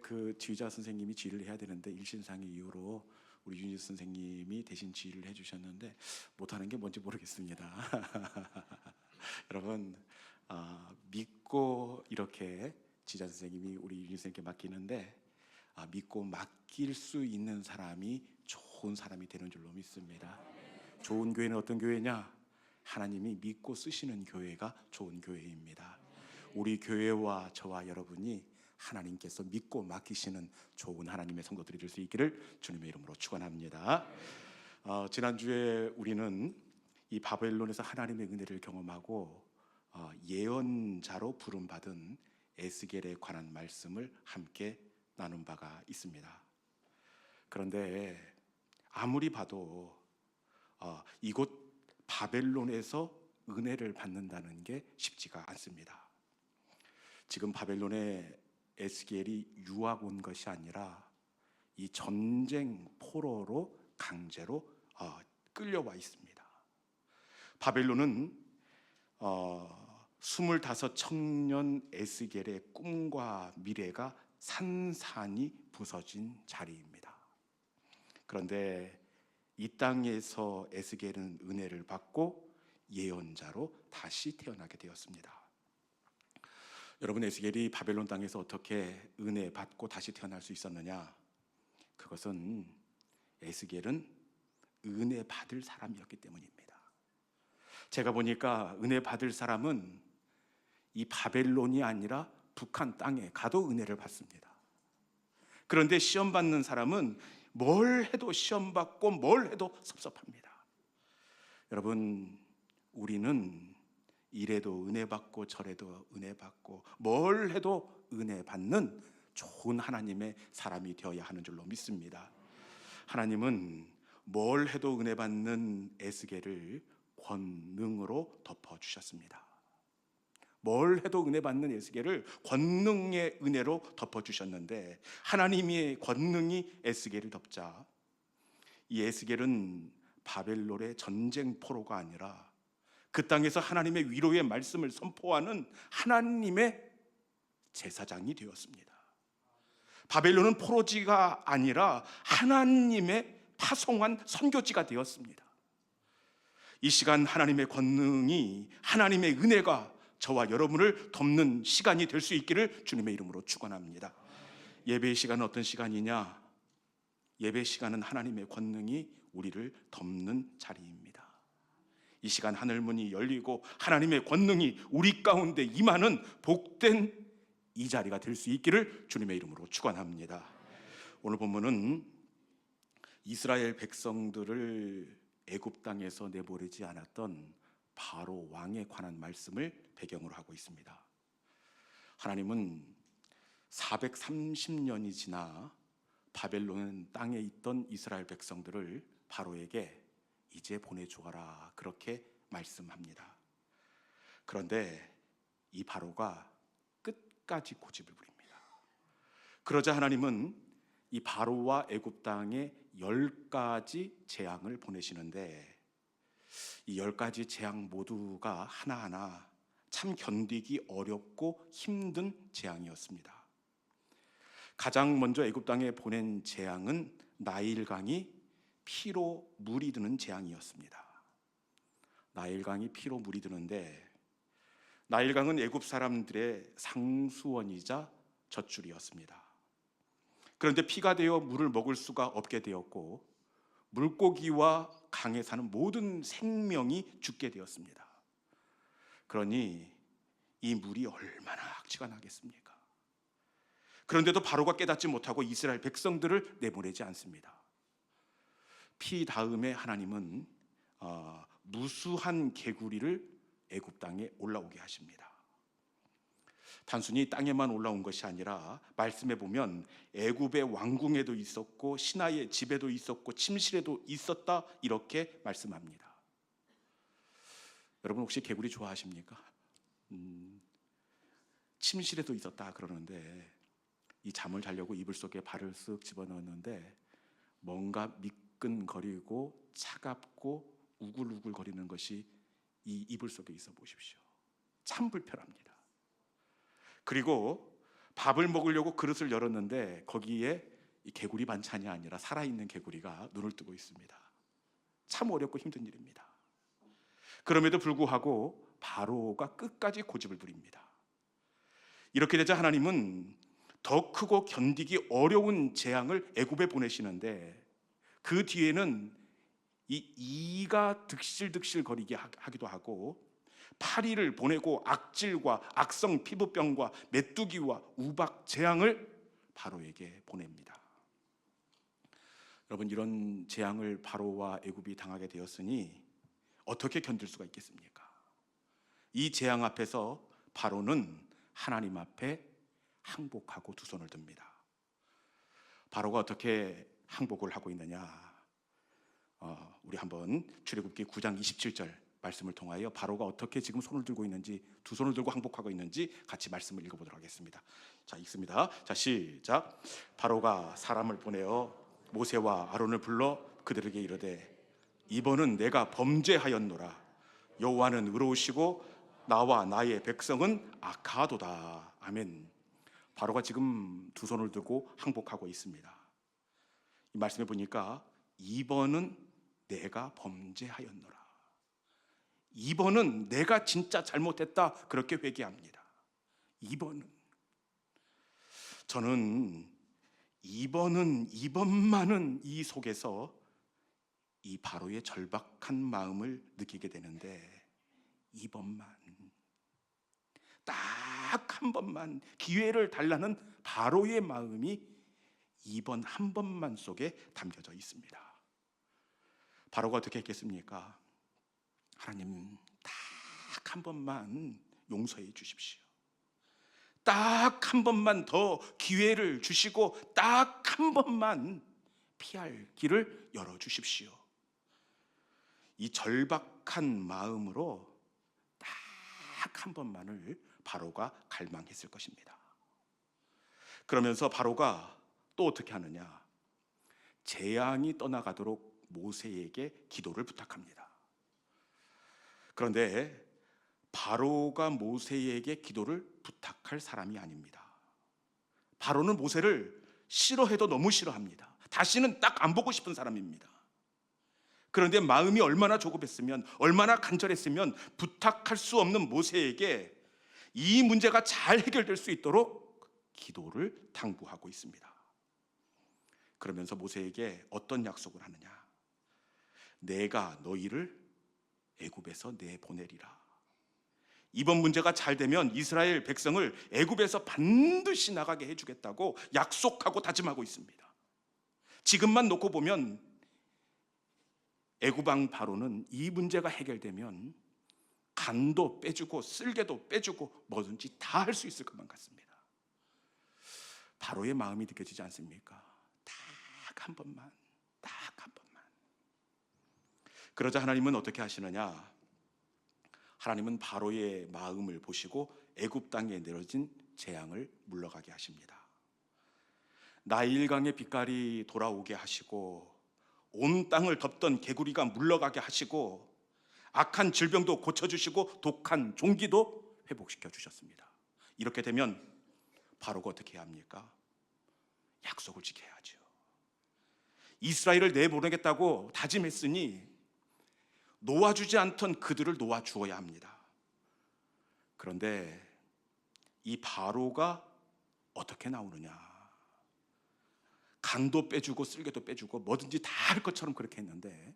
그 지휘자 선생님이 지휘를 해야 되는데 일신상의 이유로 우리 윤지 선생님이 대신 지휘를 해주셨는데 못하는 게 뭔지 모르겠습니다. 여러분, 믿고 이렇게 지휘자 선생님이 우리 윤지 선생님께 맡기는데 믿고 맡길 수 있는 사람이 좋은 사람이 되는 줄로 믿습니다. 좋은 교회는 어떤 교회냐? 하나님이 믿고 쓰시는 교회가 좋은 교회입니다. 우리 교회와 저와 여러분이 하나님께서 믿고 맡기시는 좋은 하나님의 성도들이 될 수 있기를 주님의 이름으로 축원합니다. 지난주에 우리는 이 바벨론에서 하나님의 은혜를 경험하고 예언자로 부름받은 에스겔에 관한 말씀을 함께 나눈 바가 있습니다. 그런데 아무리 봐도 이곳 바벨론에서 은혜를 받는다는 게 쉽지가 않습니다. 지금 바벨론에 에스겔이 유학 온 것이 아니라 이 전쟁 포로로 강제로 끌려와 있습니다. 바벨론은 25 청년 에스겔의 꿈과 미래가 산산이 부서진 자리입니다. 그런데 이 땅에서 에스겔은 은혜를 받고 예언자로 다시 태어나게 되었습니다. 여러분, 에스겔이 바벨론 땅에서 어떻게 은혜 받고 다시 태어날 수 있었느냐? 그것은 에스겔은 은혜 받을 사람이었기 때문입니다. 제가 보니까 은혜 받을 사람은 이 바벨론이 아니라 북한 땅에 가도 은혜를 받습니다. 그런데 시험 받는 사람은 뭘 해도 시험 받고 뭘 해도 섭섭합니다. 여러분, 우리는 이래도 은혜 받고 저래도 은혜 받고 뭘 해도 은혜 받는 좋은 하나님의 사람이 되어야 하는 줄로 믿습니다. 하나님은 뭘 해도 은혜 받는 에스겔을 권능으로 덮어주셨습니다. 뭘 해도 은혜 받는 에스겔을 권능의 은혜로 덮어주셨는데 하나님의 권능이 에스겔을 덮자 이 에스겔은 바벨론의 전쟁 포로가 아니라 그 땅에서 하나님의 위로의 말씀을 선포하는 하나님의 제사장이 되었습니다. 바벨론은 포로지가 아니라 하나님의 파송한 선교지가 되었습니다. 이 시간 하나님의 권능이, 하나님의 은혜가 저와 여러분을 덮는 시간이 될 수 있기를 주님의 이름으로 축원합니다. 예배의 시간은 어떤 시간이냐? 예배 시간은 하나님의 권능이 우리를 덮는 자리입니다. 이 시간 하늘문이 열리고 하나님의 권능이 우리 가운데 임하는 복된 이 자리가 될 수 있기를 주님의 이름으로 축원합니다. 오늘 본문은 이스라엘 백성들을 애굽 땅에서 내보내지 않았던 바로 왕에 관한 말씀을 배경으로 하고 있습니다. 하나님은 430년이 지나 바벨론 땅에 있던 이스라엘 백성들을 바로에게 이제 보내주어라 그렇게 말씀합니다. 그런데 이 바로가 끝까지 고집을 부립니다. 그러자 하나님은 이 바로와 애굽 땅에 10가지 재앙을 보내시는데 이 10가지 재앙 모두가 하나하나 참 견디기 어렵고 힘든 재앙이었습니다. 가장 먼저 애굽 땅에 보낸 재앙은 나일강이 피로 물이 드는 재앙이었습니다. 나일강이 피로 물이 드는데 나일강은 애굽 사람들의 상수원이자 젖줄이었습니다. 그런데 피가 되어 물을 먹을 수가 없게 되었고 물고기와 강에 사는 모든 생명이 죽게 되었습니다. 그러니 이 물이 얼마나 악취가 나겠습니까? 그런데도 바로가 깨닫지 못하고 이스라엘 백성들을 내보내지 않습니다. 피 다음에 하나님은 무수한 개구리를 애굽 땅에 올라오게 하십니다. 단순히 땅에만 올라온 것이 아니라 말씀에 보면 애굽의 왕궁에도 있었고 신하의 집에도 있었고 침실에도 있었다 이렇게 말씀합니다. 여러분 혹시 개구리 좋아하십니까? 침실에도 있었다 그러는데 이 잠을 자려고 이불 속에 발을 쓱 집어넣었는데 뭔가 미끈거리고 차갑고 우글우글거리는 것이 이 이불 속에 있어 보십시오. 참 불편합니다. 그리고 밥을 먹으려고 그릇을 열었는데 거기에 이 개구리 반찬이 아니라 살아있는 개구리가 눈을 뜨고 있습니다. 참 어렵고 힘든 일입니다. 그럼에도 불구하고 바로가 끝까지 고집을 부립니다. 이렇게 되자 하나님은 더 크고 견디기 어려운 재앙을 애굽에 보내시는데 그 뒤에는 이 이가 득실득실 거리게 하기도 하고 파리를 보내고 악질과 악성 피부병과 메뚜기와 우박 재앙을 바로에게 보냅니다. 여러분, 이런 재앙을 바로와 애굽이 당하게 되었으니 어떻게 견딜 수가 있겠습니까? 이 재앙 앞에서 바로는 하나님 앞에 항복하고 두 손을 듭니다. 바로가 어떻게 항복을 하고 있느냐? 우리 한번 출애굽기 9장 27절 말씀을 통하여 바로가 어떻게 지금 손을 들고 있는지, 두 손을 들고 항복하고 있는지 같이 말씀을 읽어보도록 하겠습니다. 자, 읽습니다. 자, 시작. 바로가 사람을 보내어 모세와 아론을 불러 그들에게 이르되 이번은 내가 범죄하였노라. 여호와는 의로우시고 나와 나의 백성은 악하도다. 아멘. 바로가 지금 두 손을 들고 항복하고 있습니다. 이 말씀에 보니까 이번은 내가 범죄하였노라. 이번은 내가 진짜 잘못했다, 그렇게 회개합니다. 저는 이번만은 이 속에서 이 바로의 절박한 마음을 느끼게 되는데, 이번만, 딱 한 번만 기회를 달라는 바로의 마음이 이번 한 번만 속에 담겨져 있습니다. 바로가 어떻게 했겠습니까? 하나님, 딱 한 번만 용서해 주십시오. 딱 한 번만 더 기회를 주시고 딱 한 번만 피할 길을 열어주십시오. 이 절박한 마음으로 딱 한 번만을 바로가 갈망했을 것입니다. 그러면서 바로가 또 어떻게 하느냐? 재앙이 떠나가도록 모세에게 기도를 부탁합니다. 그런데 바로가 모세에게 기도를 부탁할 사람이 아닙니다. 바로는 모세를 싫어해도 너무 싫어합니다. 다시는 딱 안 보고 싶은 사람입니다. 그런데 마음이 얼마나 조급했으면, 얼마나 간절했으면 부탁할 수 없는 모세에게 이 문제가 잘 해결될 수 있도록 기도를 당부하고 있습니다. 그러면서 모세에게 어떤 약속을 하느냐? 내가 너희를 애굽에서 내보내리라. 이번 문제가 잘 되면 이스라엘 백성을 애굽에서 반드시 나가게 해주겠다고 약속하고 다짐하고 있습니다. 지금만 놓고 보면 애굽 왕 바로는 이 문제가 해결되면 간도 빼주고 쓸개도 빼주고 뭐든지 다 할 수 있을 것만 같습니다. 바로의 마음이 느껴지지 않습니까? 딱 한 번만. 그러자 하나님은 어떻게 하시느냐? 하나님은 바로의 마음을 보시고 애굽 땅에 내려진 재앙을 물러가게 하십니다. 나일강의 빛깔이 돌아오게 하시고 온 땅을 덮던 개구리가 물러가게 하시고 악한 질병도 고쳐주시고 독한 종기도 회복시켜 주셨습니다. 이렇게 되면 바로가 어떻게 해야 합니까? 약속을 지켜야죠. 이스라엘을 내보내겠다고 다짐했으니 놓아주지 않던 그들을 놓아주어야 합니다. 그런데 이 바로가 어떻게 나오느냐? 간도 빼주고 쓸개도 빼주고 뭐든지 다 할 것처럼 그렇게 했는데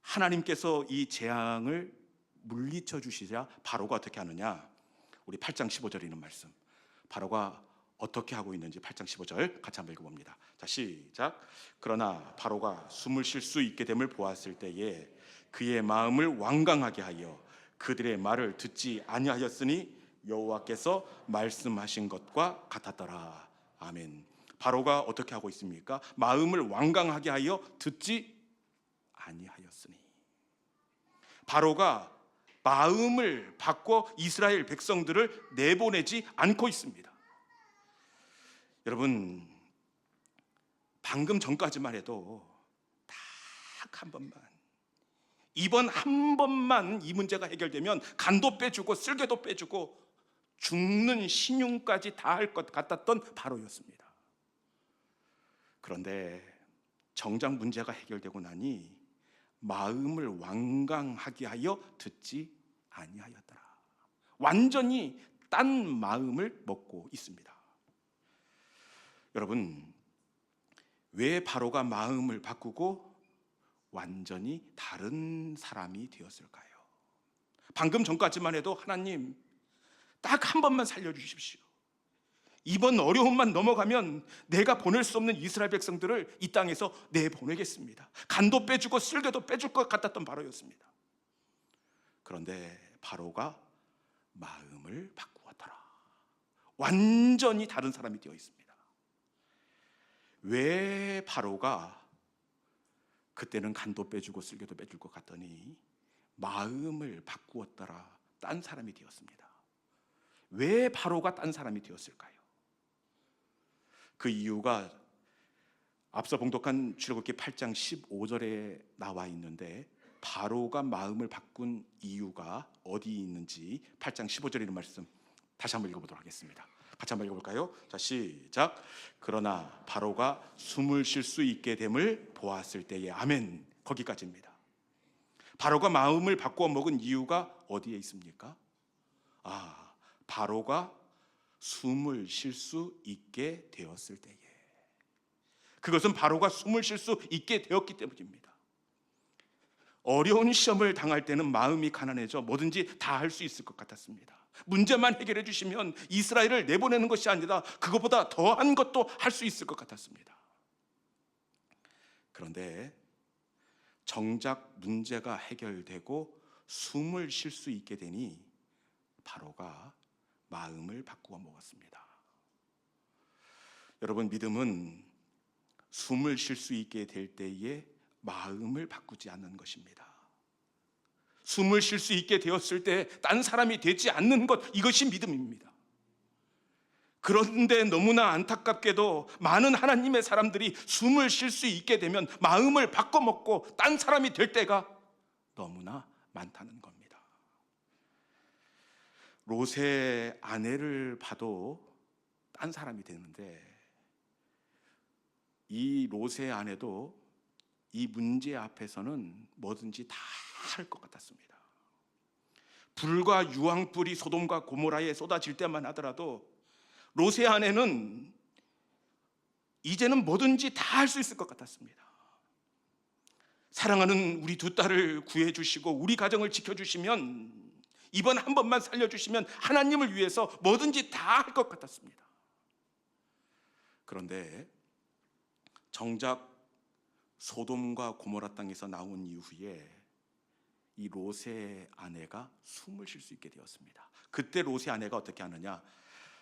하나님께서 이 재앙을 물리쳐 주시자 바로가 어떻게 하느냐? 우리 8장 15절에 있는 말씀, 바로가 어떻게 하고 있는지 8장 15절 같이 한번 읽어봅니다. 자, 시작. 그러나 바로가 숨을 쉴 수 있게 됨을 보았을 때에 그의 마음을 완강하게 하여 그들의 말을 듣지 아니하였으니 여호와께서 말씀하신 것과 같았더라. 아멘. 바로가 어떻게 하고 있습니까? 마음을 완강하게 하여 듣지 아니하였으니. 바로가 마음을 바꿔 이스라엘 백성들을 내보내지 않고 있습니다. 여러분, 방금 전까지만 해도 딱 한 번만, 이번 한 번만 이 문제가 해결되면 간도 빼주고 쓸개도 빼주고 죽는 신용까지 다할 것 같았던 바로였습니다. 그런데 정작 문제가 해결되고 나니 마음을 완강하게 하여 듣지 아니하였더라. 완전히 딴 마음을 먹고 있습니다. 여러분, 왜 바로가 마음을 바꾸고 완전히 다른 사람이 되었을까요? 방금 전까지만 해도 하나님 딱 한 번만 살려주십시오. 이번 어려움만 넘어가면 내가 보낼 수 없는 이스라엘 백성들을 이 땅에서 내보내겠습니다. 간도 빼주고 쓸개도 빼줄 것 같았던 바로였습니다. 그런데 바로가 마음을 바꾸었더라. 완전히 다른 사람이 되어 있습니다. 왜 바로가 그때는 간도 빼주고 쓸개도 빼줄 것 같더니 마음을 바꾸었더라, 딴 사람이 되었습니다. 왜 바로가 딴 사람이 되었을까요? 그 이유가 앞서 봉독한 출애굽기 8장 15절에 나와 있는데, 바로가 마음을 바꾼 이유가 어디 있는지 8장 15절에 있는 말씀 다시 한번 읽어보도록 하겠습니다. 같이 한번 읽어볼까요? 자, 시작. 그러나 바로가 숨을 쉴 수 있게 됨을 보았을 때에, 아멘. 거기까지입니다. 바로가 마음을 바꾸어 먹은 이유가 어디에 있습니까? 바로가 숨을 쉴 수 있게 되었을 때에. 그것은 바로가 숨을 쉴 수 있게 되었기 때문입니다. 어려운 시험을 당할 때는 마음이 가난해져 뭐든지 다 할 수 있을 것 같았습니다. 문제만 해결해 주시면 이스라엘을 내보내는 것이 아니라 그것보다 더한 것도 할 수 있을 것 같았습니다. 그런데 정작 문제가 해결되고 숨을 쉴 수 있게 되니 바로가 마음을 바꾸어 먹었습니다. 여러분, 믿음은 숨을 쉴 수 있게 될 때에 마음을 바꾸지 않는 것입니다. 숨을 쉴 수 있게 되었을 때 딴 사람이 되지 않는 것, 이것이 믿음입니다. 그런데 너무나 안타깝게도 많은 하나님의 사람들이 숨을 쉴 수 있게 되면 마음을 바꿔먹고 딴 사람이 될 때가 너무나 많다는 겁니다. 롯의 아내를 봐도 딴 사람이 되는데, 이 롯의 아내도 이 문제 앞에서는 뭐든지 다 할 것 같았습니다. 불과 유황불이 소돔과 고모라에 쏟아질 때만 하더라도 롯의 아내는 이제는 뭐든지 다 할 수 있을 것 같았습니다. 사랑하는 우리 두 딸을 구해주시고 우리 가정을 지켜주시면, 이번 한 번만 살려주시면 하나님을 위해서 뭐든지 다 할 것 같았습니다. 그런데 정작 소돔과 고모라 땅에서 나온 이후에 이 롯의 아내가 숨을 쉴 수 있게 되었습니다. 그때 롯의 아내가 어떻게 하느냐?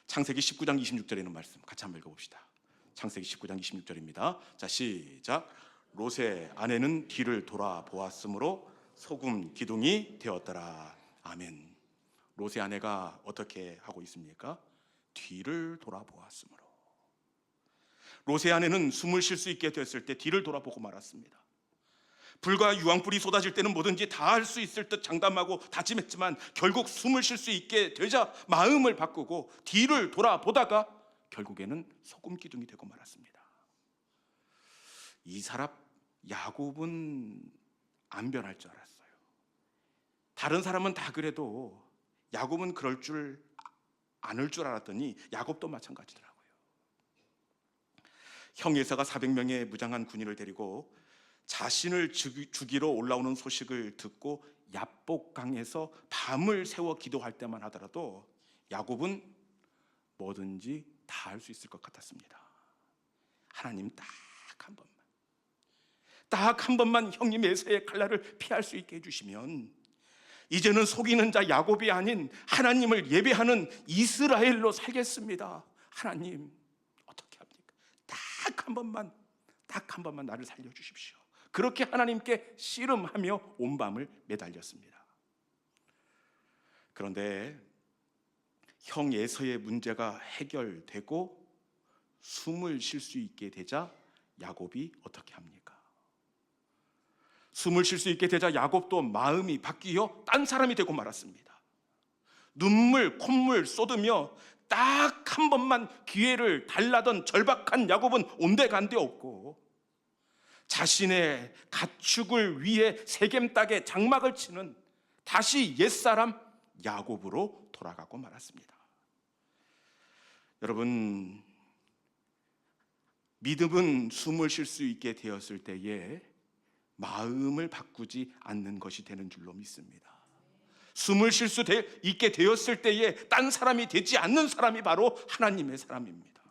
창세기 19장 26절에 있는 말씀 같이 한번 읽어봅시다. 창세기 19장 26절입니다. 자, 시작. 롯의 아내는 뒤를 돌아보았으므로 소금 기둥이 되었더라. 아멘. 롯의 아내가 어떻게 하고 있습니까? 뒤를 돌아보았으므로. 롯의 아내는 숨을 쉴 수 있게 됐을 때 뒤를 돌아보고 말았습니다. 불과 유황불이 쏟아질 때는 뭐든지 다 할 수 있을 듯 장담하고 다짐했지만 결국 숨을 쉴 수 있게 되자 마음을 바꾸고 뒤를 돌아보다가 결국에는 소금 기둥이 되고 말았습니다. 이 사람 야곱은 안 변할 줄 알았어요. 다른 사람은 다 그래도 야곱은 그럴 줄 않을 줄 알았더니 야곱도 마찬가지더라고요. 형 에사가 400명의 무장한 군인을 데리고 자신을 죽이러 올라오는 소식을 듣고 야복강에서 밤을 새워 기도할 때만 하더라도 야곱은 뭐든지 다 할 수 있을 것 같았습니다. 하나님 딱 한 번만 형님 에사의 칼날을 피할 수 있게 해주시면 이제는 속이는 자 야곱이 아닌 하나님을 예배하는 이스라엘로 살겠습니다. 하나님 어떻게 합니까? 딱 한 번만 나를 살려주십시오. 그렇게 하나님께 씨름하며 온 밤을 매달렸습니다. 그런데 형 에서의 문제가 해결되고 숨을 쉴 수 있게 되자 야곱이 어떻게 합니까? 숨을 쉴 수 있게 되자 야곱도 마음이 바뀌어 딴 사람이 되고 말았습니다. 눈물 콧물 쏟으며 딱 한 번만 기회를 달라던 절박한 야곱은 온데간데 없고 자신의 가축을 위해 세겜 땅에 장막을 치는 다시 옛사람 야곱으로 돌아가고 말았습니다. 여러분, 믿음은 숨을 쉴 수 있게 되었을 때에 마음을 바꾸지 않는 것이 되는 줄로 믿습니다. 숨을 쉴 수 있게 되었을 때에 딴 사람이 되지 않는 사람이 바로 하나님의 사람입니다.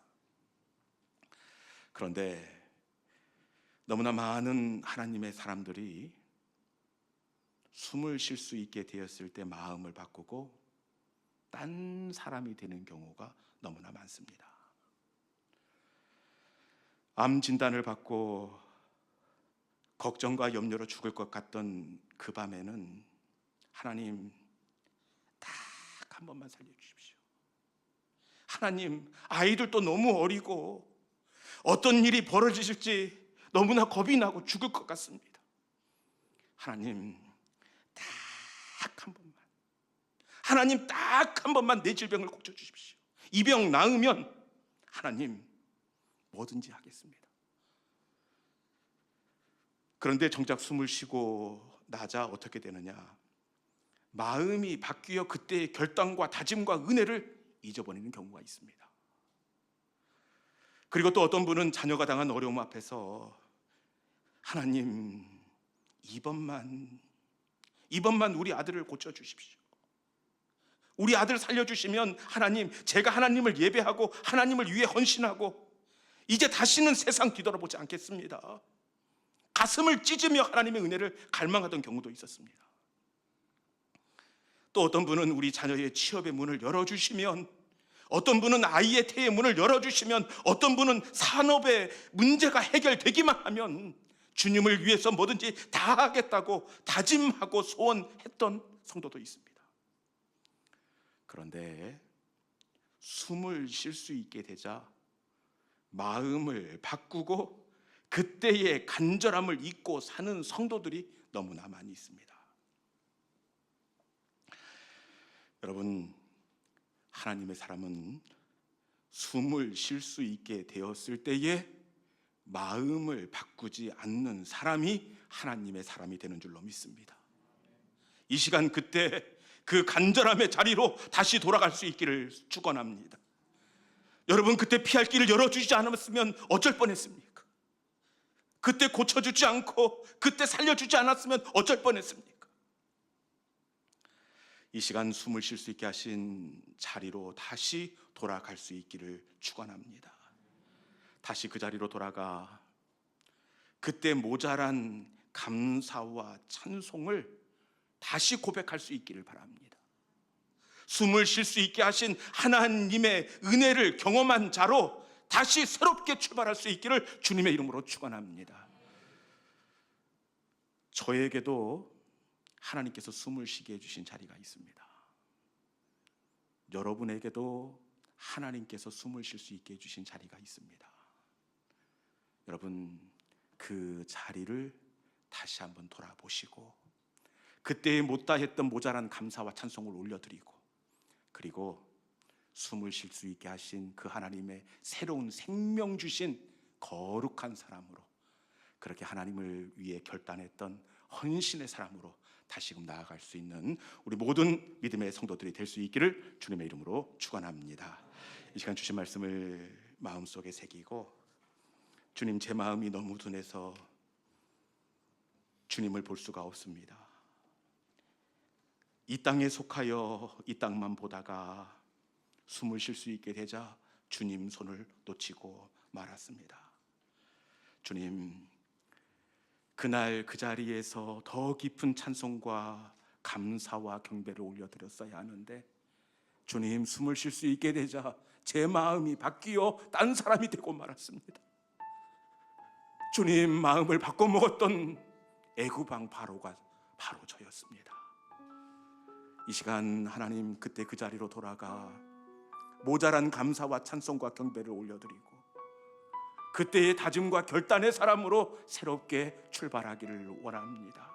그런데 너무나 많은 하나님의 사람들이 숨을 쉴 수 있게 되었을 때 마음을 바꾸고 딴 사람이 되는 경우가 너무나 많습니다. 암 진단을 받고 걱정과 염려로 죽을 것 같던 그 밤에는 하나님, 딱 한 번만 살려주십시오. 하나님, 아이들도 너무 어리고 어떤 일이 벌어지실지 너무나 겁이 나고 죽을 것 같습니다. 하나님, 딱 한 번만, 하나님 딱 한 번만 내 질병을 고쳐주십시오. 이 병 나으면 하나님 뭐든지 하겠습니다. 그런데 정작 숨을 쉬고 나자 어떻게 되느냐? 마음이 바뀌어 그때의 결단과 다짐과 은혜를 잊어버리는 경우가 있습니다. 그리고 또 어떤 분은 자녀가 당한 어려움 앞에서 하나님, 이번만 우리 아들을 고쳐주십시오. 우리 아들 살려주시면 하나님, 제가 하나님을 예배하고 하나님을 위해 헌신하고 이제 다시는 세상 뒤돌아보지 않겠습니다. 가슴을 찢으며 하나님의 은혜를 갈망하던 경우도 있었습니다. 또 어떤 분은 우리 자녀의 취업의 문을 열어주시면, 어떤 분은 아이의 태의 문을 열어주시면, 어떤 분은 산업의 문제가 해결되기만 하면 주님을 위해서 뭐든지 다 하겠다고 다짐하고 소원했던 성도도 있습니다. 그런데 숨을 쉴 수 있게 되자 마음을 바꾸고 그때의 간절함을 잊고 사는 성도들이 너무나 많이 있습니다. 여러분, 하나님의 사람은 숨을 쉴 수 있게 되었을 때에 마음을 바꾸지 않는 사람이 하나님의 사람이 되는 줄로 믿습니다. 이 시간 그때 그 간절함의 자리로 다시 돌아갈 수 있기를 축원합니다. 여러분, 그때 피할 길을 열어주지 않았으면 어쩔 뻔했습니까? 그때 고쳐주지 않고 그때 살려주지 않았으면 어쩔 뻔했습니까? 이 시간 숨을 쉴 수 있게 하신 자리로 다시 돌아갈 수 있기를 축원합니다. 다시 그 자리로 돌아가 그때 모자란 감사와 찬송을 다시 고백할 수 있기를 바랍니다. 숨을 쉴 수 있게 하신 하나님의 은혜를 경험한 자로 다시 새롭게 출발할 수 있기를 주님의 이름으로 축원합니다. 저에게도 하나님께서 숨을 쉬게 해주신 자리가 있습니다. 여러분에게도 하나님께서 숨을 쉴 수 있게 해주신 자리가 있습니다. 여러분, 그 자리를 다시 한번 돌아보시고 그때에 못다했던 모자란 감사와 찬송을 올려드리고, 그리고 숨을 쉴 수 있게 하신 그 하나님의 새로운 생명 주신 거룩한 사람으로, 그렇게 하나님을 위해 결단했던 헌신의 사람으로 다시금 나아갈 수 있는 우리 모든 믿음의 성도들이 될 수 있기를 주님의 이름으로 축원합니다. 이 시간 주신 말씀을 마음속에 새기고, 주님, 제 마음이 너무 둔해서 주님을 볼 수가 없습니다. 이 땅에 속하여 이 땅만 보다가 숨을 쉴 수 있게 되자 주님 손을 놓치고 말았습니다. 주님, 그날 그 자리에서 더 깊은 찬송과 감사와 경배를 올려드렸어야 하는데, 주님, 숨을 쉴 수 있게 되자 제 마음이 바뀌어 딴 사람이 되고 말았습니다. 주님, 마음을 바꿔먹었던 애구방 바로가 바로 저였습니다. 이 시간 하나님, 그때 그 자리로 돌아가 모자란 감사와 찬송과 경배를 올려드리고 그때의 다짐과 결단의 사람으로 새롭게 출발하기를 원합니다.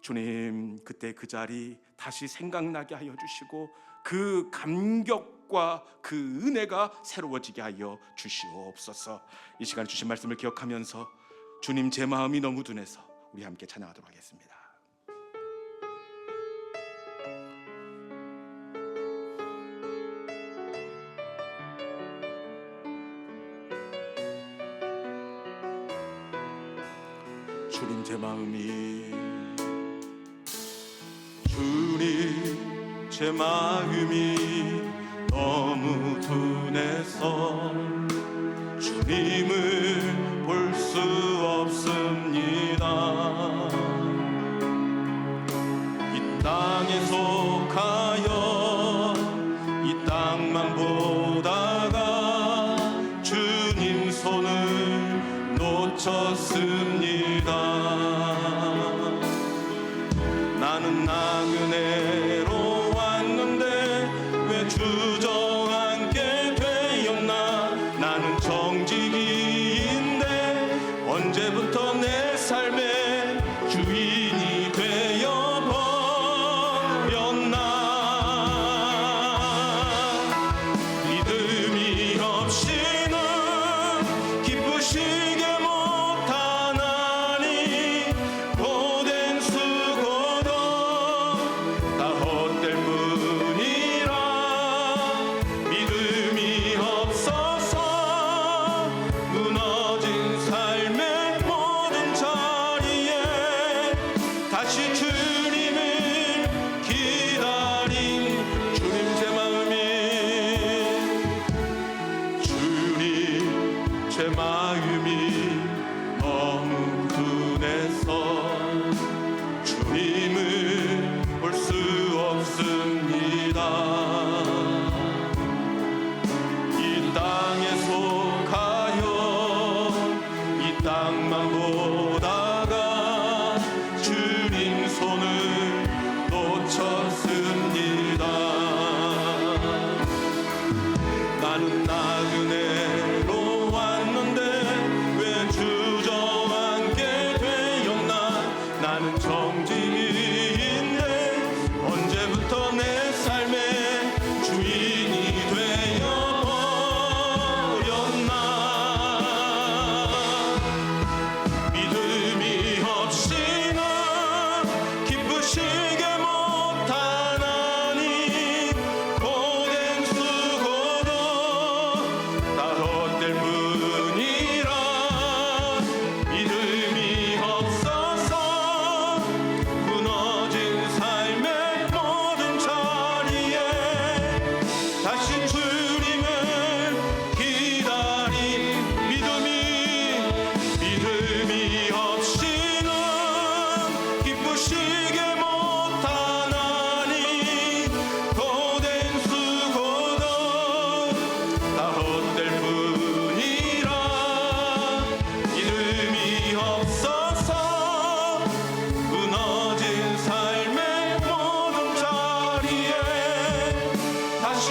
주님, 그때 그 자리 다시 생각나게 하여 주시고 그 감격과 그 은혜가 새로워지게 하여 주시옵소서. 이 시간 주신 말씀을 기억하면서 주님 제 마음이 너무 둔해서 우리 함께 찬양하도록 하겠습니다. 주님 제 마음이 주님 제 마음이 너무 둔해서 주님을 볼 수 없습니다. 이 땅에 속하여 이 땅만 보다가 주님 손을 놓쳤습니다. 나는 나그네로 왔는데 왜 주저앉게 되었나. 나는 정직이인데 언제부터 내 삶의 주인이 되어버렸나. 믿음이 없이는 기쁘시게 못하나니 고된 수고도 다 헛될 뿐이라. 믿음이 없어서 무너진 삶의 모든 자리에 다시 주님을 기다린 주님 제 마음이 주님 제 마음이 너무 둔해서 주님을 볼 수 없습니다. 이 땅에 속하여 이 땅만 보다가 주님 손을 놓쳤습니다. 나는 나그네로 왔는데 왜 주저앉게 되었나. 나는 정직인데 언제부터 내 삶의 주인이 되어버렸나. 믿음이 없이는 기쁘시게 못하나니 고된 수고도 다 헛될 뿐이라. 믿음이 없어서 무너진 삶의 모든 자리에 다시 주님을 기다린 믿음이 없이는 기쁘시게 못하나니 고된 수고도 다 헛될 뿐이라. 믿음이 없어서 무너진 삶의 모든 자리에 다시